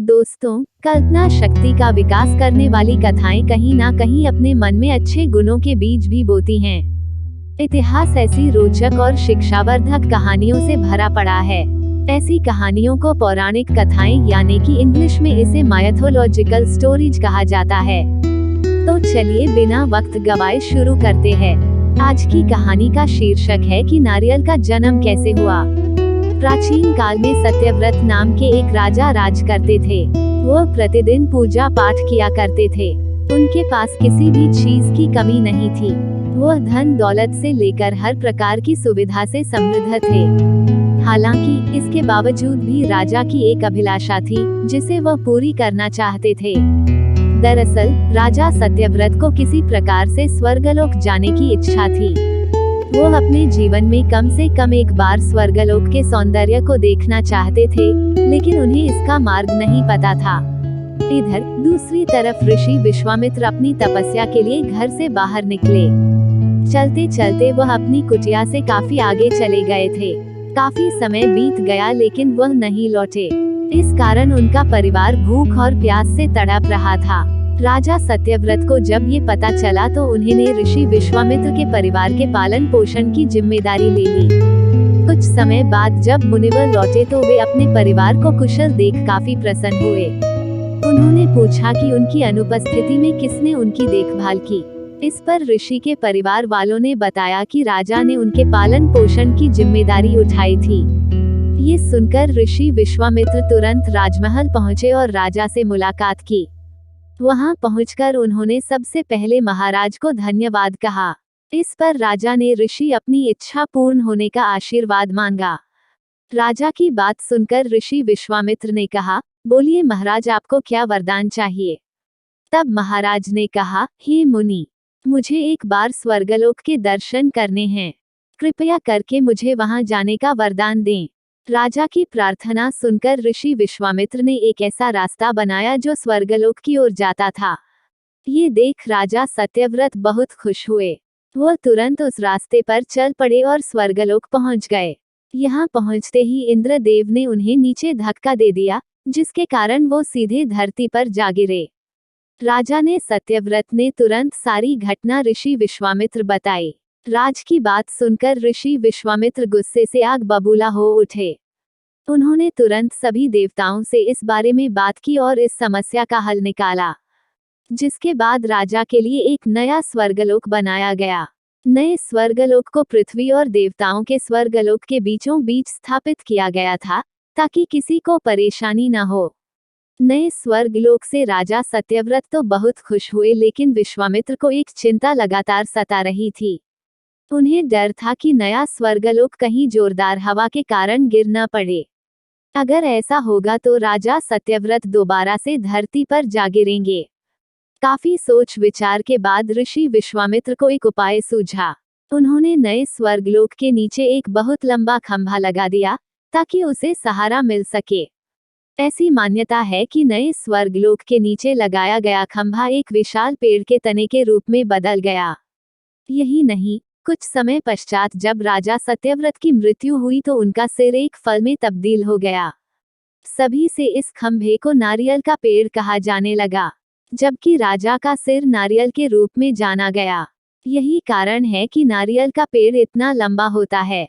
दोस्तों, कल्पना शक्ति का विकास करने वाली कथाएं कहीं ना कहीं अपने मन में अच्छे गुणों के बीज भी बोती हैं। इतिहास ऐसी रोचक और शिक्षावर्धक कहानियों से भरा पड़ा है। ऐसी कहानियों को पौराणिक कथाएं यानी कि इंग्लिश में इसे माइथोलॉजिकल स्टोरीज कहा जाता है। तो चलिए बिना वक्त गवाए शुरू करते हैं। आज की कहानी का शीर्षक है कि नारियल का जन्म कैसे हुआ। प्राचीन काल में सत्यव्रत नाम के एक राजा राज करते थे। वह प्रतिदिन पूजा पाठ किया करते थे। उनके पास किसी भी चीज की कमी नहीं थी। वह धन दौलत से लेकर हर प्रकार की सुविधा से समृद्ध थे। हालांकि इसके बावजूद भी राजा की एक अभिलाषा थी जिसे वह पूरी करना चाहते थे। दरअसल राजा सत्यव्रत को किसी प्रकार से स्वर्गलोक जाने की इच्छा थी। वो अपने जीवन में कम से कम एक बार स्वर्गलोक के सौंदर्य को देखना चाहते थे, लेकिन उन्हें इसका मार्ग नहीं पता था। इधर दूसरी तरफ ऋषि विश्वामित्र अपनी तपस्या के लिए घर से बाहर निकले। चलते चलते वह अपनी कुटिया से काफी आगे चले गए थे। काफी समय बीत गया लेकिन वह नहीं लौटे। इस कारण उनका परिवार भूख और प्यास से तड़प रहा था। राजा सत्यव्रत को जब ये पता चला तो उन्होंने ऋषि विश्वामित्र के परिवार के पालन पोषण की जिम्मेदारी ले ली। कुछ समय बाद जब मुनिवर लौटे तो वे अपने परिवार को कुशल देख काफी प्रसन्न हुए। उन्होंने पूछा कि उनकी अनुपस्थिति में किसने उनकी देखभाल की। इस पर ऋषि के परिवार वालों ने बताया कि राजा ने उनके पालन पोषण की जिम्मेदारी उठाई थी। ये सुनकर ऋषि विश्वामित्र तुरंत राजमहल पहुंचे और राजा से मुलाकात की। वहां पहुंचकर उन्होंने सबसे पहले महाराज को धन्यवाद कहा। इस पर राजा ने ऋषि अपनी इच्छा पूर्ण होने का आशीर्वाद मांगा। राजा की बात सुनकर ऋषि विश्वामित्र ने कहा, बोलिए महाराज, आपको क्या वरदान चाहिए। तब महाराज ने कहा, हे मुनि, मुझे एक बार स्वर्गलोक के दर्शन करने हैं। कृपया करके मुझे वहां जाने का वरदान दें। राजा की प्रार्थना सुनकर ऋषि विश्वामित्र ने एक ऐसा रास्ता बनाया जो स्वर्गलोक की ओर जाता था। ये देख राजा सत्यव्रत बहुत खुश हुए। वह तुरंत उस रास्ते पर चल पड़े और स्वर्गलोक पहुंच गए। यहाँ पहुंचते ही इंद्रदेव ने उन्हें नीचे धक्का दे दिया, जिसके कारण वो सीधे धरती पर जा गिरे। राजा ने सत्यव्रत ने तुरंत सारी घटना ऋषि विश्वामित्र बताई। राज की बात सुनकर ऋषि विश्वामित्र गुस्से से आग बबूला हो उठे। उन्होंने तुरंत सभी देवताओं से इस बारे में बात की और इस समस्या का हल निकाला, जिसके बाद राजा के लिए एक नया स्वर्गलोक बनाया गया। नए स्वर्गलोक को पृथ्वी और देवताओं के स्वर्गलोक के बीचों बीच स्थापित किया गया था, ताकि किसी को परेशानी न हो। नए स्वर्गलोक से राजा सत्यव्रत तो बहुत खुश हुए, लेकिन विश्वामित्र को एक चिंता लगातार सता रही थी। उन्हें डर था कि नया स्वर्गलोक कहीं जोरदार हवा के कारण गिर न पड़े। अगर ऐसा होगा तो राजा सत्यव्रत दोबारा से धरती पर जा गिरेंगे। काफी सोच विचार के बाद ऋषि विश्वामित्र को एक उपाय सूझा। उन्होंने नए स्वर्गलोक के नीचे एक बहुत लंबा खंभा लगा दिया, ताकि उसे सहारा मिल सके। ऐसी मान्यता है कि नए स्वर्गलोक के नीचे लगाया गया खंभा एक विशाल पेड़ के तने के रूप में बदल गया। यही नहीं, कुछ समय पश्चात जब राजा सत्यव्रत की मृत्यु हुई तो उनका सिर एक फल में तब्दील हो गया। सभी से इस खंभे को नारियल का पेड़ कहा जाने लगा, जबकि राजा का सिर नारियल के रूप में जाना गया। यही कारण है कि नारियल का पेड़ इतना लंबा होता है।